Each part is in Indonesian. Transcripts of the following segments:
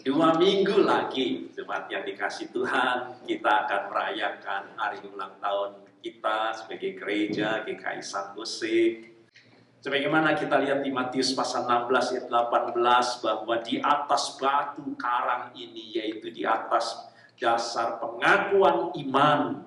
2 minggu lagi, jemaat yang dikasih Tuhan, kita akan merayakan hari ulang tahun kita sebagai gereja GKI San Jose. Sebagaimana kita lihat di Matius pasal 16 ayat 18, bahwa di atas batu karang ini, yaitu di atas dasar pengakuan iman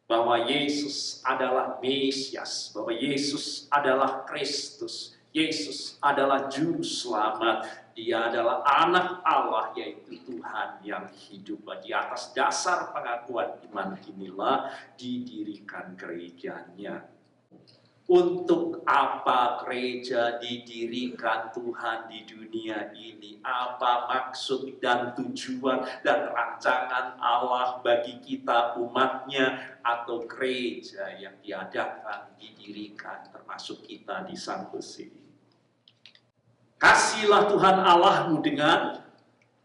bahwa Yesus adalah Mesias, bahwa Yesus adalah Kristus, Yesus adalah Juru Selamat, Dia adalah anak Allah, yaitu Tuhan yang hidup. Di atas dasar pengakuan iman inilah didirikan gerejanya. Untuk apa gereja didirikan Tuhan di dunia ini? Apa maksud dan tujuan dan rancangan Allah bagi kita umatnya, atau gereja yang diadakan, didirikan, termasuk kita di San Jose? Kasihlah Tuhan Allahmu dengan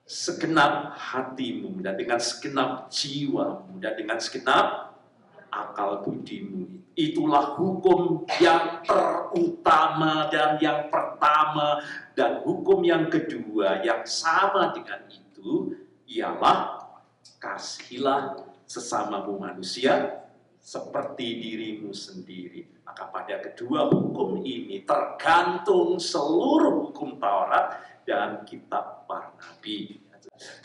segenap hatimu, dan dengan segenap jiwamu, dan dengan segenap akal budimu. Itulah hukum yang terutama dan yang pertama, dan hukum yang kedua yang sama dengan itu ialah kasihilah sesamamu manusia seperti dirimu sendiri. Maka pada kedua hukum ini tergantung seluruh hukum Taurat dan kitab para nabi.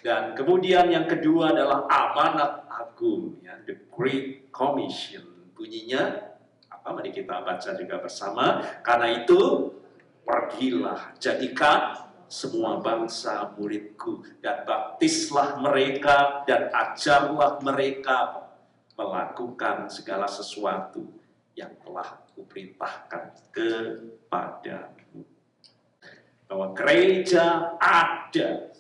Dan kemudian yang kedua adalah amanat agung, ya, the Great Commission. Bunyinya apa? Mari kita baca juga bersama. Karena itu, pergilah, jadikan semua bangsa muridku, dan baptislah mereka, dan ajarlah mereka melakukan segala sesuatu yang telah kuperintahkan kepadamu. Bahwa gereja ada.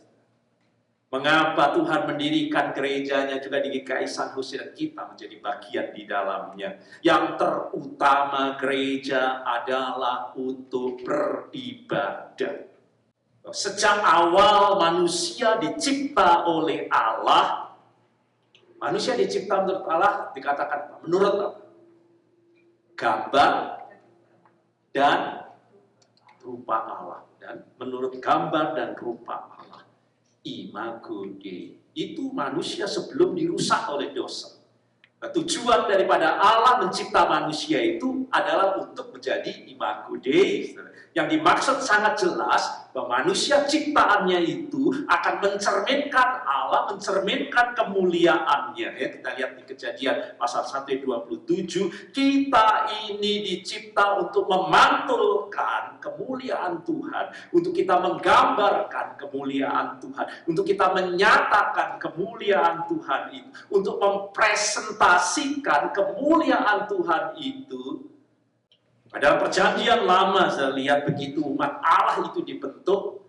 Mengapa Tuhan mendirikan gerejanya juga di GKI San Jose, dan kita menjadi bagian di dalamnya. Yang terutama gereja adalah untuk beribadah. Sejak awal manusia dicipta oleh Allah. Manusia dicipta menurut Allah, dikatakan menurut Allah, gambar dan rupa Allah. Dan menurut gambar dan rupa Allah, imago Dei. Itu manusia sebelum dirusak oleh dosa. Tujuan daripada Allah mencipta manusia itu adalah untuk menjadi imago Dei. Yang dimaksud sangat jelas bahwa manusia ciptaannya itu akan mencerminkan Allah, mencerminkan kemuliaannya. Ya, kita lihat di Kejadian pasal 1 ayat 27, kita ini dicipta untuk memantulkan kemuliaan Tuhan, untuk kita menggambarkan kemuliaan Tuhan, untuk kita menyatakan kemuliaan Tuhan itu, untuk mempresentasikan kemuliaan Tuhan itu. Dalam perjanjian lama, saya lihat begitu umat Allah itu dibentuk,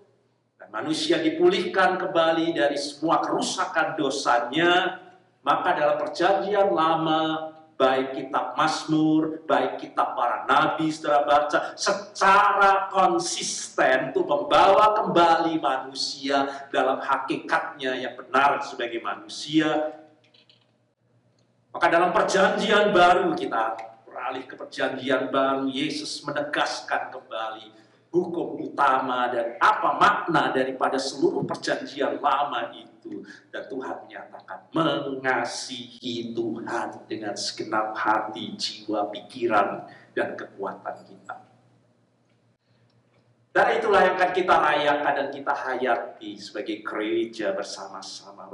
dan manusia dipulihkan kembali dari semua kerusakan dosanya. Maka dalam perjanjian lama, baik kitab Mazmur, baik kitab para nabi, saudara baca, secara konsisten itu membawa kembali manusia dalam hakikatnya yang benar sebagai manusia. Maka dalam perjanjian baru, kita beralih ke perjanjian baru, Yesus menegaskan kembali hukum utama dan apa makna daripada seluruh perjanjian lama itu. Dan Tuhan menyatakan mengasihi Tuhan dengan segenap hati, jiwa, pikiran, dan kekuatan kita. Dan itulah yang akan kita rayakan dan kita hayati sebagai gereja bersama-sama.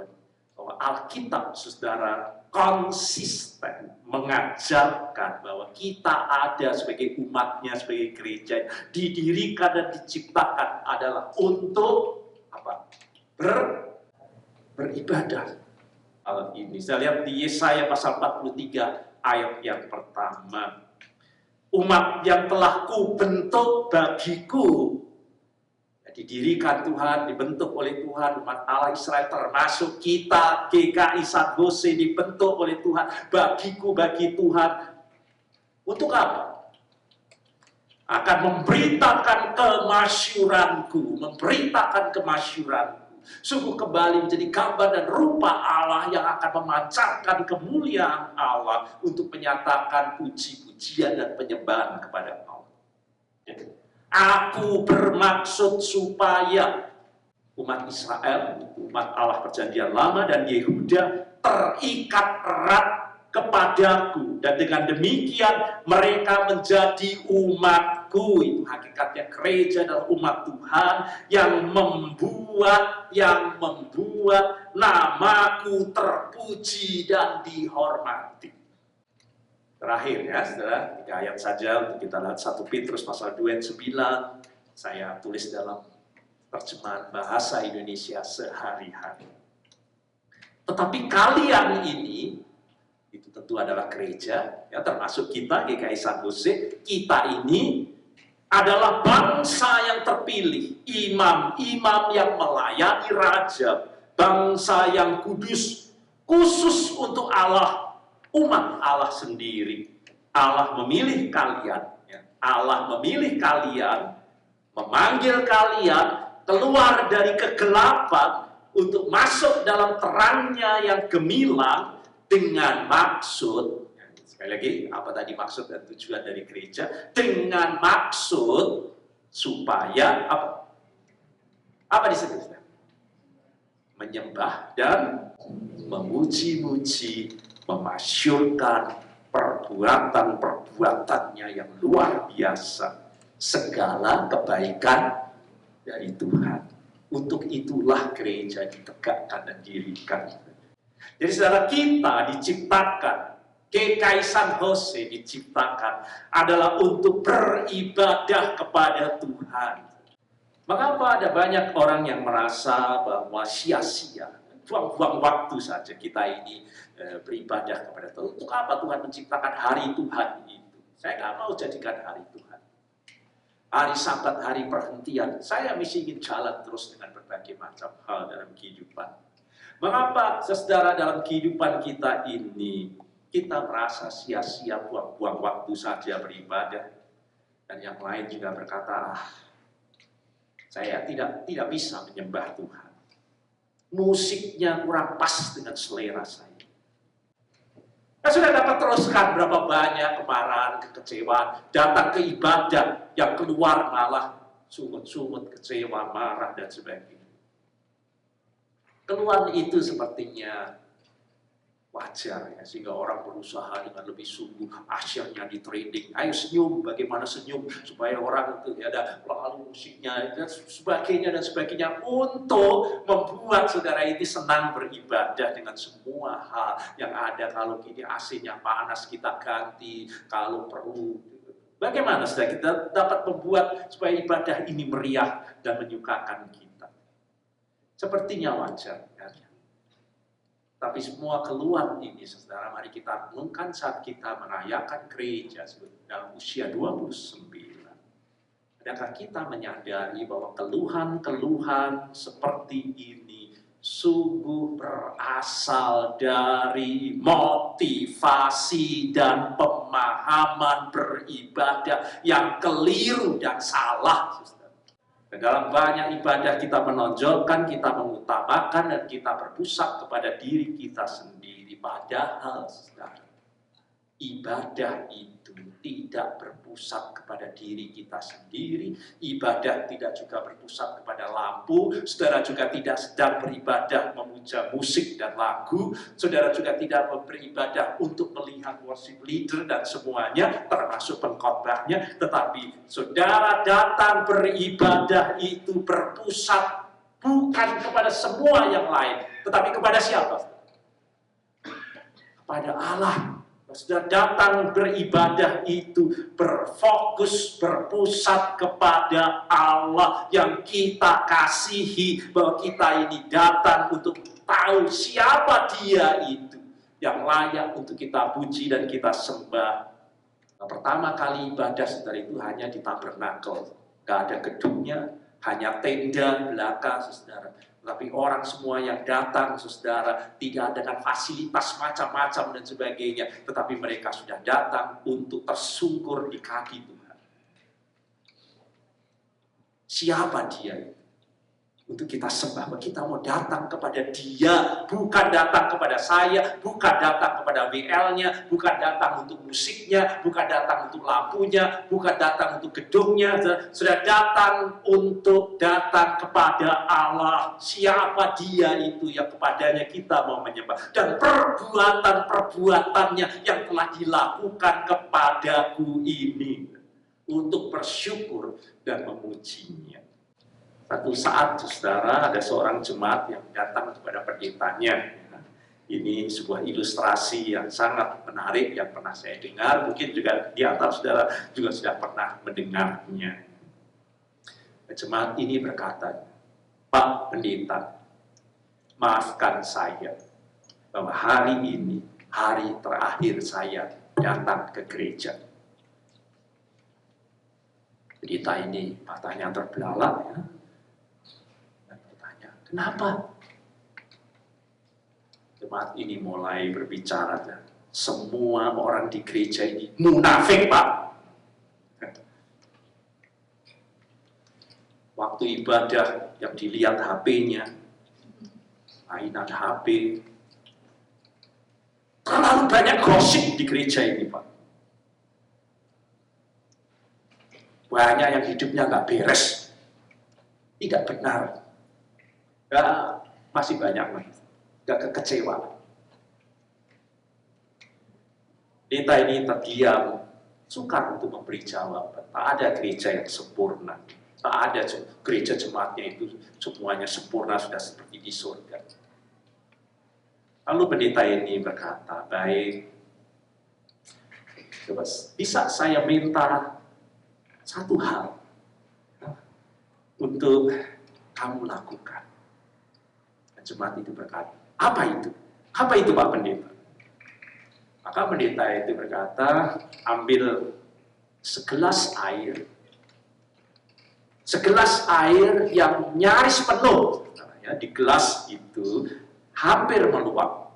Bahwa Alkitab, saudara, konsisten mengajarkan bahwa kita ada sebagai umatnya, sebagai gereja, didirikan dan diciptakan adalah untuk apa? Beribadah. Hal ini saya lihat di Yesaya pasal 43 ayat yang pertama. Umat yang telah kubentuk bagiku. Didirikan Tuhan, dibentuk oleh Tuhan, umat Allah Israel termasuk kita, GKI San Jose dibentuk oleh Tuhan, bagiku, bagi Tuhan. Untuk apa? Akan memberitakan kemasyuranku, sungguh kembali menjadi gambar dan rupa Allah yang akan memancarkan kemuliaan Allah untuk menyatakan puji-pujian dan penyembahan kepada Allah. Aku bermaksud supaya Umat Israel, umat Allah perjanjian lama dan Yehuda terikat erat kepadaku, dan dengan demikian mereka menjadi umatku. Itu hakikatnya gereja adalah umat Tuhan yang membuat namaku terpuji dan dihormati. Terakhir ya saudara, 3 ayat saja untuk kita lihat 1 Petrus pasal 2 ayat 9. Saya tulis dalam terjemahan bahasa Indonesia sehari-hari. Tetapi kalian ini, itu tentu adalah gereja, ya, termasuk kita GKI San Jose, kita ini adalah bangsa yang terpilih, imam-imam yang melayani raja, bangsa yang kudus, khusus untuk Allah, umat Allah sendiri. Allah memilih kalian, ya. Allah memilih kalian, memanggil kalian keluar dari kegelapan untuk masuk dalam terangnya yang gemilang dengan maksud, sekali lagi, apa tadi maksud dan tujuan dari gereja? Dengan maksud supaya apa disebut? Menyembah dan memuji-muji, memasyurkan perbuatan-perbuatannya yang luar biasa, segala kebaikan dari Tuhan. Untuk itulah gereja ditegakkan dan didirikan. Jadi saudara, kita diciptakan, GKI San Jose diciptakan adalah untuk beribadah kepada Tuhan. Mengapa ada banyak orang yang merasa bahwa sia-sia, buang-buang waktu saja kita ini beribadah kepada Tuhan. Untuk apa Tuhan menciptakan hari Tuhan itu? Saya nggak mau jadikan hari Tuhan. Hari Sabat, hari perhentian. Saya mesti ingin jalan terus dengan berbagai macam hal dalam kehidupan. Mengapa saudara dalam kehidupan kita ini kita merasa sia-sia, buang-buang waktu saja beribadah, dan yang lain juga berkata, saya tidak bisa menyembah Tuhan. Musiknya kurang pas dengan selera saya. Saya sudah dapat teruskan berapa banyak kemarahan, kekecewaan, datang ke ibadah, yang keluar malah sumut-sumut, kecewa, marah, dan sebagainya. Keluhan itu sepertinya wajar ya, sehingga orang berusaha dengan lebih sungguh, asyiknya di trading. Ayo senyum, bagaimana senyum supaya orang itu ya ada lalu musiknya dan sebagainya untuk membuat saudara ini senang beribadah dengan semua hal yang ada. Kalau gini AC-nya panas kita ganti, kalau perlu. Bagaimana saudara kita dapat membuat supaya ibadah ini meriah dan menyukakan kita? Sepertinya wajar ya. Tapi semua keluhan ini, saudara, mari kita renungkan saat kita merayakan gereja dalam usia 29. Adakah kita menyadari bahwa keluhan-keluhan seperti ini sungguh berasal dari motivasi dan pemahaman beribadah yang keliru dan salah, saudara. Dalam banyak ibadah kita menonjolkan, kita mengutamakan, dan kita berpusat kepada diri kita sendiri. Padahal, saudara, ibadah itu tidak berpusat kepada diri kita sendiri. Ibadah tidak juga berpusat kepada lampu. Saudara juga tidak sedang beribadah memuja musik dan lagu. Saudara juga tidak beribadah untuk melihat worship leader dan semuanya, termasuk pengkhotbahnya. Tetapi saudara datang beribadah itu berpusat bukan kepada semua yang lain, tetapi kepada siapa? Kepada Allah. Saudara datang beribadah itu berfokus, berpusat kepada Allah yang kita kasihi, bahwa kita ini datang untuk tahu siapa Dia itu yang layak untuk kita puji dan kita sembah. Nah, pertama kali ibadah saudara itu hanya di tabernakel, gak ada gedungnya, hanya tenda belaka, saudara. Tapi orang semua yang datang, saudara, tidak dengan fasilitas macam-macam dan sebagainya, tetapi mereka sudah datang untuk tersungkur di kaki Tuhan. Siapa Dia itu? untuk kita sembah, kita mau datang kepada Dia, bukan datang kepada saya, bukan datang kepada WL-nya, bukan datang untuk musiknya, bukan datang untuk lampunya, bukan datang untuk gedungnya, sudah datang kepada Allah. Siapa Dia itu yang kepadanya kita mau menyembah, dan perbuatan-perbuatannya yang telah dilakukan kepadaku ini untuk bersyukur dan memujinya. Satu saat, saudara, ada seorang jemaat yang datang kepada pendetanya. Ini sebuah ilustrasi yang sangat menarik yang pernah saya dengar. Mungkin juga di antara saudara juga sudah pernah mendengarnya. Jemaat ini berkata, "Pak Pendeta, maafkan saya bahwa hari ini hari terakhir saya datang ke gereja." Pendeta ini matanya terbelalak, ya. Kenapa? Jemaat ini mulai berbicara, dan semua orang di gereja ini munafik, Pak. Waktu ibadah yang dilihat HP-nya, mainan HP, terlalu banyak gosip di gereja ini, Pak. Banyak yang hidupnya nggak beres, tidak benar. Ya, masih banyak lagi, gak kekecewa. Pendeta ini terdiam, sukar untuk memberi jawaban. Tak ada gereja yang sempurna, tak ada gereja jemaatnya itu semuanya sempurna sudah seperti di surga. Lalu pendeta ini berkata, "Baik, bisa saya minta satu hal untuk kamu lakukan?" Jemaat itu berkata, "Apa itu? Apa itu, Pak Pendeta?" Maka pendeta itu berkata, "Ambil segelas air yang nyaris penuh, ya, di gelas itu hampir meluap,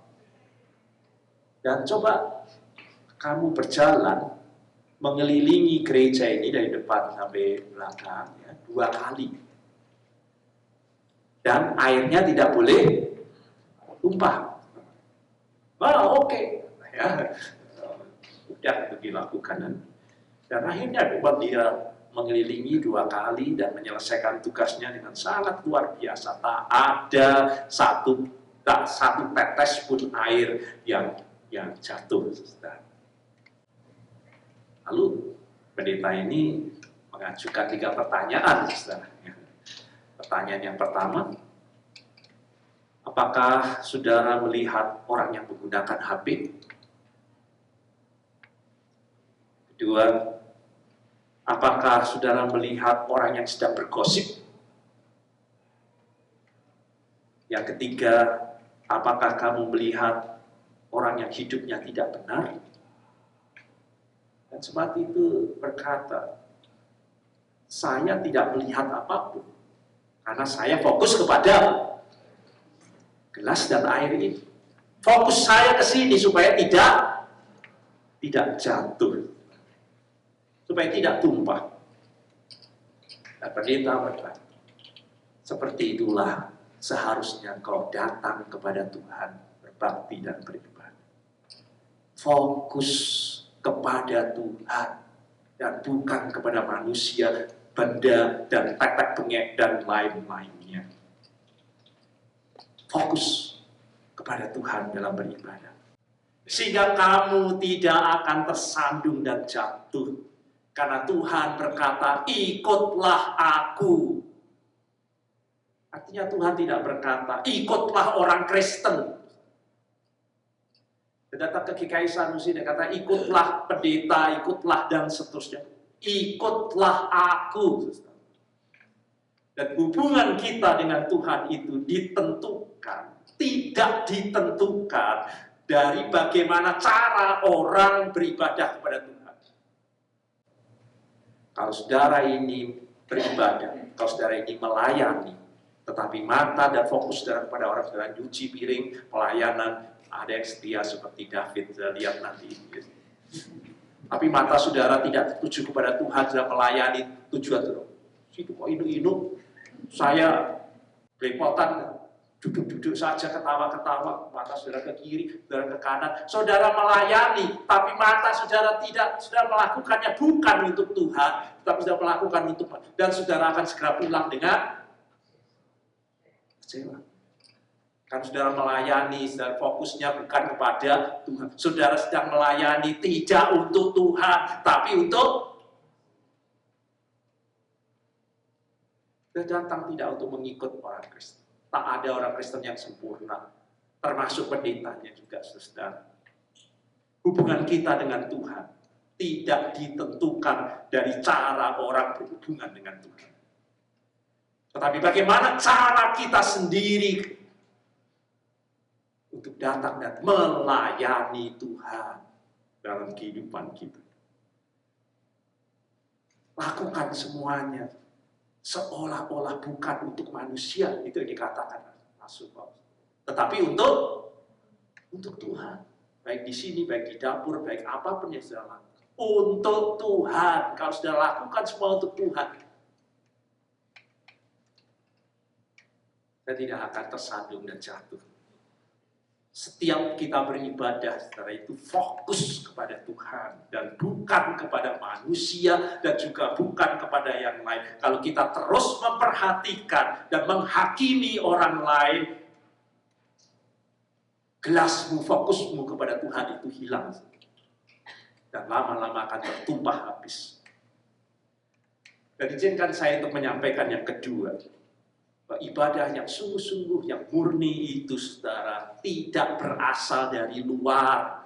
dan coba kamu berjalan mengelilingi gereja ini dari depan sampai belakang, ya, 2 kali. Dan airnya tidak boleh tumpah." Oke. Ya, udah itu dilakukan. Dan akhirnya dia mengelilingi 2 kali dan menyelesaikan tugasnya dengan sangat luar biasa. Tak ada satu tetes pun air yang jatuh. Lalu pendeta ini mengajukan 3 pertanyaan, saudara. Pertanyaan yang pertama, apakah saudara melihat orang yang menggunakan HP? Kedua, apakah saudara melihat orang yang sedang bergosip? Yang ketiga, apakah kamu melihat orang yang hidupnya tidak benar? Dan jemaat itu berkata, "Saya tidak melihat apapun, karena saya fokus kepada gelas dan air ini. Fokus saya ke sini supaya tidak jatuh, supaya tidak tumpah." Dan pendeta berkata, "Seperti itulah seharusnya kau datang kepada Tuhan, berbakti dan beribadah. Fokus kepada Tuhan dan bukan kepada manusia, benda, dan tek-tek bengek, dan lain-lainnya. Fokus kepada Tuhan dalam beribadah. Sehingga kamu tidak akan tersandung dan jatuh. Karena Tuhan berkata, ikutlah aku." Artinya Tuhan tidak berkata, ikutlah orang Kristen. Datang ke GKI Sanusi, dia kata, ikutlah pendeta, ikutlah, dan seterusnya. Ikutlah aku. Dan hubungan kita dengan Tuhan itu ditentukan, tidak ditentukan dari bagaimana cara orang beribadah kepada Tuhan. Kalau saudara ini beribadah, kalau saudara ini melayani, tetapi mata dan fokus saudara kepada orang, saudara nyuci piring, pelayanan, ada yang setia seperti David, saya lihat nanti. Tapi mata saudara tidak tertuju kepada Tuhan, saudara melayani tujuan saudara. Situ kok inu-inu, saya Belepotan, duduk-duduk saja, ketawa-ketawa, mata saudara ke kiri, saudara ke kanan. Saudara melayani, tapi mata saudara tidak, saudara melakukannya bukan untuk Tuhan, tapi saudara melakukan untuk Tuhan. Dan saudara akan segera pulang dengan kecewa. Kan saudara melayani, saudara fokusnya bukan kepada Tuhan. Saudara sedang melayani tidak untuk Tuhan, tapi untuk datang tidak untuk mengikut orang Kristen. Tak ada orang Kristen yang sempurna, termasuk pendetanya juga, saudara. Hubungan kita dengan Tuhan tidak ditentukan dari cara orang berhubungan dengan Tuhan. Tetapi bagaimana cara kita sendiri untuk datang dan melayani Tuhan dalam kehidupan kita. Lakukan semuanya seolah-olah bukan untuk manusia, itu yang dikatakan Rasul Paulus. Tetapi untuk Tuhan. Baik di sini, baik di dapur, baik apapun yang sudah lakukan. Untuk Tuhan. Kalau sudah lakukan semua untuk Tuhan, kita tidak akan tersandung dan jatuh. Setiap kita beribadah, saudara, itu fokus kepada Tuhan dan bukan kepada manusia dan juga bukan kepada yang lain. Kalau kita terus memperhatikan dan menghakimi orang lain, gelasmu, fokusmu kepada Tuhan itu hilang dan lama-lama akan tertumpah habis. Dan izinkan saya untuk menyampaikan yang kedua. Ibadah yang sungguh-sungguh, yang murni itu, saudara, tidak berasal dari luar.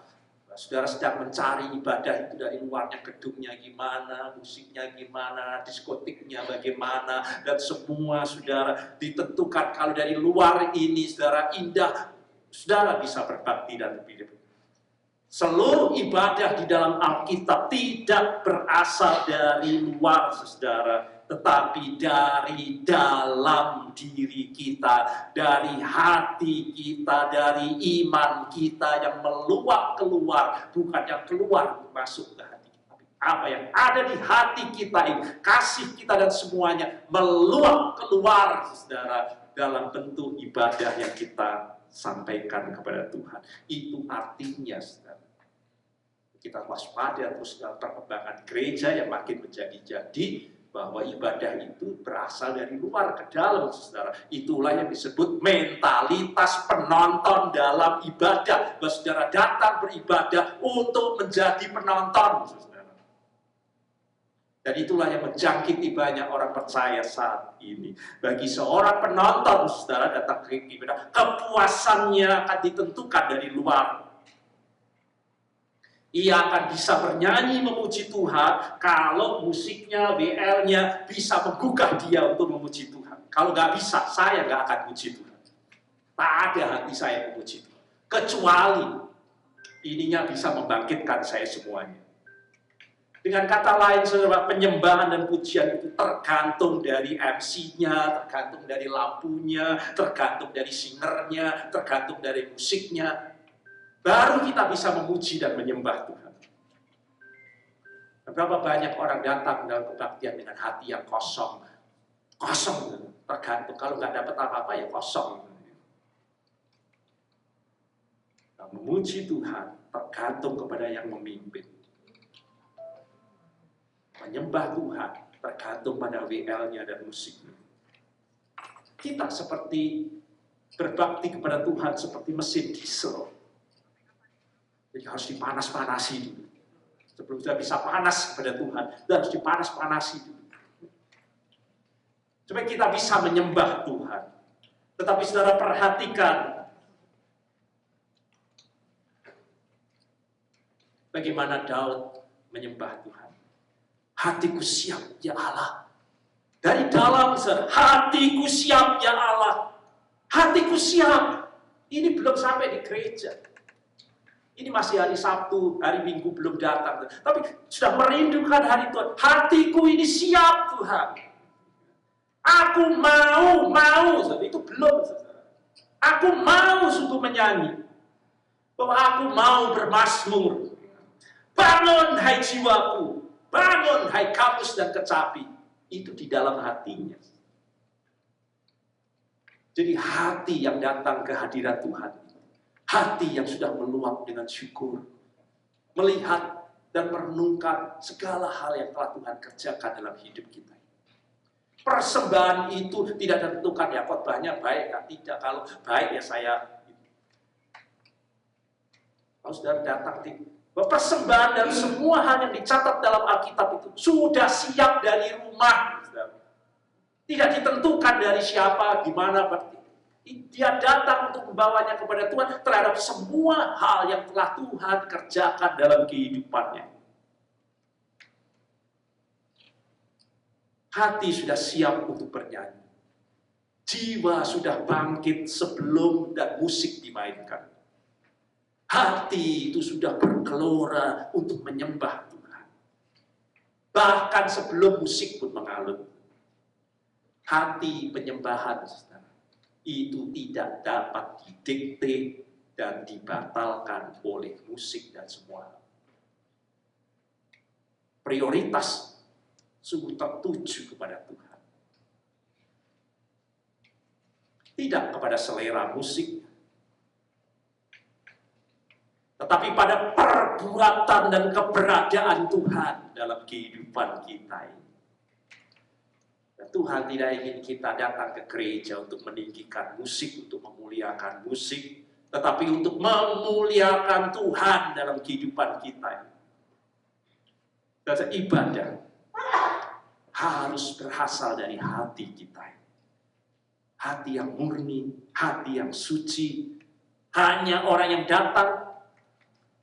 Saudara sedang mencari ibadah itu dari luarnya, gedungnya gimana, musiknya gimana, diskotiknya bagaimana, dan semua, saudara, ditentukan. Kalau dari luar ini, saudara, indah, saudara bisa berbakti dan lebih. Seluruh ibadah di dalam Alkitab tidak berasal dari luar, saudara, tetapi dari dalam diri kita, dari hati kita, dari iman kita yang meluap keluar, bukan yang keluar masuk ke hati kita. Apa yang ada di hati kita ini, kasih kita dan semuanya meluap keluar, saudara, dalam bentuk ibadah yang kita sampaikan kepada Tuhan. Itu artinya, saudara, kita waspada terus dalam perkembangan gereja yang makin menjadi-jadi, bahwa ibadah itu berasal dari luar ke dalam, saudara. Itulah yang disebut mentalitas penonton dalam ibadah. Bahwa saudara datang beribadah untuk menjadi penonton, saudara. Dan itulah yang menjangkiti banyak orang percaya saat ini. Bagi seorang penonton, saudara, datang ke ibadah, kepuasannya akan ditentukan dari luar. Ia akan bisa bernyanyi memuji Tuhan kalau musiknya, WL-nya bisa menggugah dia untuk memuji Tuhan. Kalau nggak bisa, saya nggak akan puji Tuhan. Tak ada hati saya memuji Tuhan. Kecuali ininya bisa membangkitkan saya semuanya. Dengan kata lain, saudara, penyembahan dan pujian itu tergantung dari MC-nya, tergantung dari lampunya, tergantung dari singernya, tergantung dari musiknya. Baru kita bisa memuji dan menyembah Tuhan. Berapa banyak orang datang dalam kebaktian dengan hati yang kosong. Kosong, tergantung. Kalau nggak dapat apa-apa ya kosong. Nah, memuji Tuhan tergantung kepada yang memimpin. Menyembah Tuhan tergantung pada WL-nya dan musiknya. Kita seperti berbakti kepada Tuhan seperti mesin diesel. Jadi harus dipanas-panasi dulu. Sebelum kita bisa panas kepada Tuhan, kita harus dipanas-panasi dulu. Supaya kita bisa menyembah Tuhan. Tetapi saudara perhatikan bagaimana Daud menyembah Tuhan. Hatiku siap, ya Allah. Dari dalam, hatiku siap, ya Allah. Hatiku siap. Ini belum sampai di gereja. Ini masih hari Sabtu, hari Minggu belum datang. Tapi sudah merindukan hari Tuhan. Hatiku ini siap, Tuhan. Aku mau. Itu belum. Aku mau sungguh menyanyi. Bahwa aku mau bermazmur. Bangun, hai jiwaku. Bangun, hai kamus dan kecapi. Itu di dalam hatinya. Jadi hati yang datang ke hadirat Tuhan, hati yang sudah meluap dengan syukur, melihat dan merenungkan segala hal yang telah Tuhan kerjakan dalam hidup kita. Persembahan itu tidak tentukan ya khotbahnya baik atau tidak. Kalau baik ya saya. Kalau sudah datang persembahan dan semua hal yang dicatat dalam Alkitab itu sudah siap dari rumah. Tidak ditentukan dari siapa, gimana berarti. Dia datang untuk membawanya kepada Tuhan terhadap semua hal yang telah Tuhan kerjakan dalam kehidupannya. Hati sudah siap untuk bernyanyi. Jiwa sudah bangkit sebelum dan musik dimainkan. Hati itu sudah bergelora untuk menyembah Tuhan. Bahkan sebelum musik pun mengalun. Hati penyembahan, saudara, itu tidak dapat didikte dan dibatalkan oleh musik dan semua. Prioritas sungguh tertuju kepada Tuhan. Tidak kepada selera musik, tetapi pada perbuatan dan keberadaan Tuhan dalam kehidupan kita ini. Dan Tuhan tidak ingin kita datang ke gereja untuk meninggikan musik, untuk memuliakan musik, tetapi untuk memuliakan Tuhan dalam kehidupan kita ini. Dan ibadah harus berasal dari hati kita. Hati yang murni, hati yang suci. Hanya orang yang datang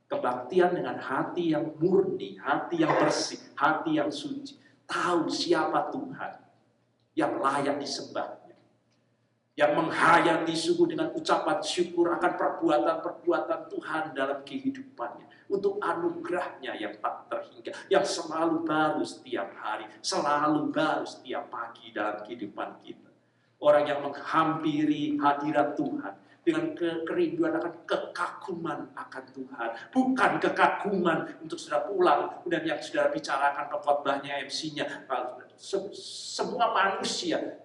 kebaktian dengan hati yang murni, hati yang bersih, hati yang suci. Tahu siapa Tuhan yang layak disembahnya. Yang menghayati sungguh dengan ucapan syukur akan perbuatan-perbuatan Tuhan dalam kehidupannya. Untuk anugerahnya yang tak terhingga, yang selalu baru setiap hari, selalu baru setiap pagi dalam kehidupan kita. Orang yang menghampiri hadirat Tuhan dengan kerinduan akan kekaguman akan Tuhan. Bukan kekaguman untuk sudah pulang, dan yang sudah bicarakan khotbahnya, MC-nya. Semua manusia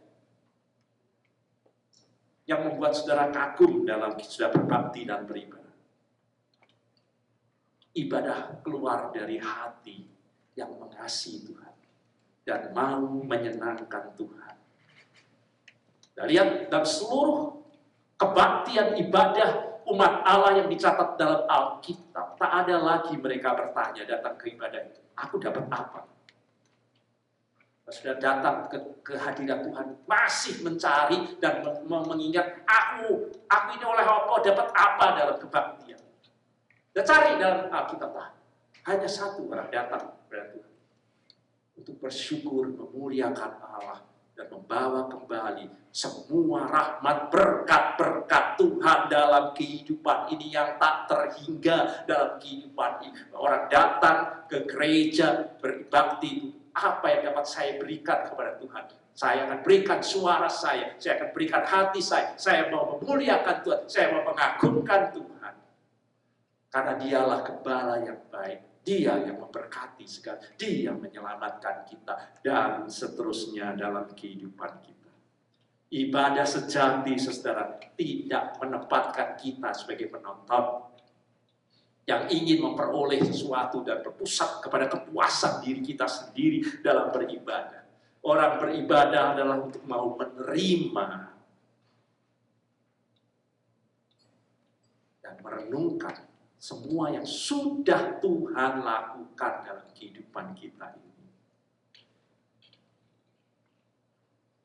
yang membuat saudara kagum dalam sudah berbakti dan beribadah. Ibadah keluar dari hati yang mengasihi Tuhan dan mau menyenangkan Tuhan. Dan lihat, dan seluruh kebaktian ibadah umat Allah yang dicatat dalam Alkitab, tak ada lagi mereka bertanya datang ke ibadah itu, aku dapat apa? Sudah datang ke hadirat Tuhan, masih mencari dan mengingat aku ini oleh apa, dapat apa dalam kebaktian. Dan cari dalam Alkitab, hanya satu orang datang kepada Tuhan untuk bersyukur, memuliakan Allah dan membawa kembali semua rahmat berkat-berkat Tuhan dalam kehidupan ini yang tak terhingga dalam kehidupan ini. Orang datang ke gereja berbakti, apa yang dapat saya berikan kepada Tuhan? Saya akan berikan suara saya akan berikan hati saya mau memuliakan Tuhan, saya mau mengagumkan Tuhan. Karena dialah Gembala yang baik, Dia yang memberkati segala, Dia yang menyelamatkan kita, dan seterusnya dalam kehidupan kita. Ibadah sejati, saudara, tidak menempatkan kita sebagai penonton yang ingin memperoleh sesuatu dan berpusat kepada kepuasan diri kita sendiri dalam beribadah. Orang beribadah adalah untuk mau menerima dan merenungkan semua yang sudah Tuhan lakukan dalam kehidupan kita ini.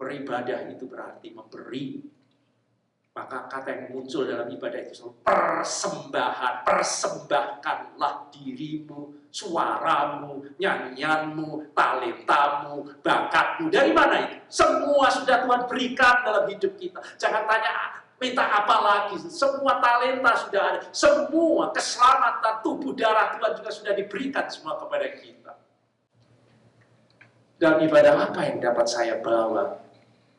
Beribadah itu berarti memberi. Maka kata yang muncul dalam ibadah itu selalu persembahan. Persembahkanlah dirimu, suaramu, nyanyianmu, talentamu, bakatmu. Dari mana itu? Semua sudah Tuhan berikan dalam hidup kita. Jangan tanya, minta apa lagi? Semua talenta sudah ada. Semua keselamatan tubuh darah Tuhan juga sudah diberikan semua kepada kita. Dan ibadah apa yang dapat saya bawa?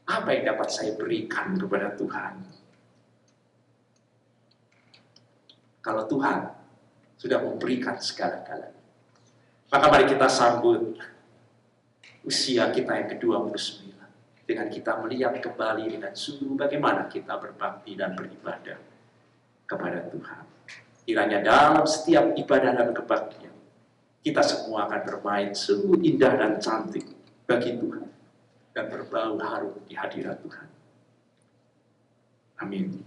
Apa yang dapat saya berikan kepada Tuhan? Kalau Tuhan sudah memberikan segala-galanya, maka mari kita sambut usia kita yang ke-29. dengan kita melihat kembali dengan sungguh bagaimana kita berbakti dan beribadah kepada Tuhan. Kiranya dalam setiap ibadah dan kebaktian, kita semua akan bermain sungguh indah dan cantik bagi Tuhan dan berbau harum di hadirat Tuhan. Amin.